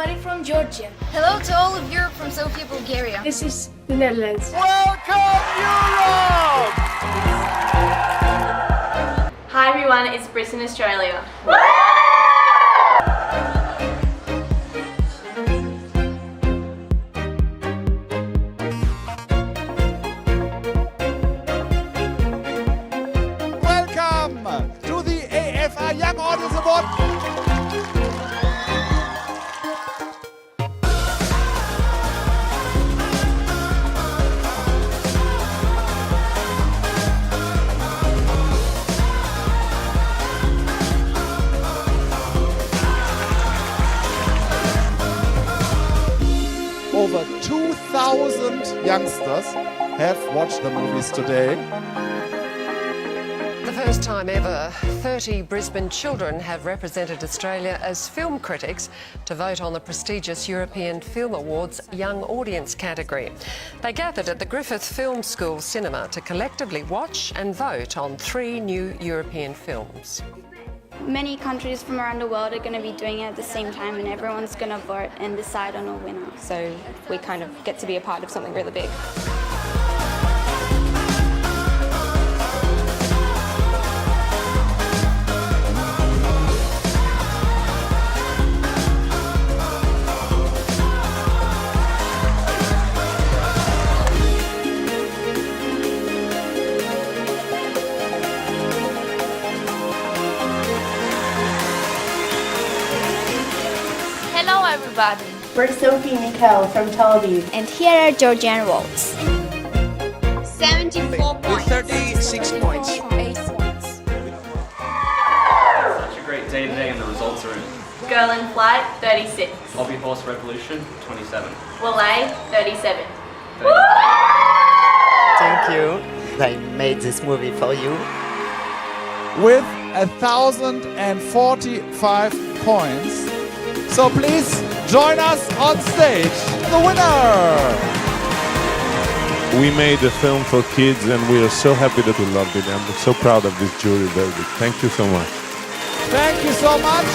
everybody from Georgia. Hello to all of Europe from Sofia, Bulgaria. This is the Netherlands. Welcome, Europe! Hi everyone, it's Brisbane, Australia. Welcome to the EFA Young Audience Award. Over 2,000 youngsters have watched the movies today. For the first time ever, 30 Brisbane children have represented Australia as film critics to vote on the prestigious European Film Awards Young Audience category. They gathered at the Griffith Film School cinema to collectively watch and vote on 3 new European films. Many countries from around the world are going to be doing it at the same time, and everyone's going to vote and decide on a winner. So we kind of get to be a part of something really big. Hello everybody. We're Sophie and Mikhail from Tel Aviv. And here are Georgian roles. 74 points. 36 points. 8 points. Such a great day today and the results are in. Girl in Flight, 36. Hobby Horse Revolution, 27. YAA, 37. Thank you. I made this movie for you. With 1,045 points. So please join us on stage, the winner! We made a film for kids and we are so happy that we loved it. I'm so proud of this jury verdict. Thank you so much. Thank you so much.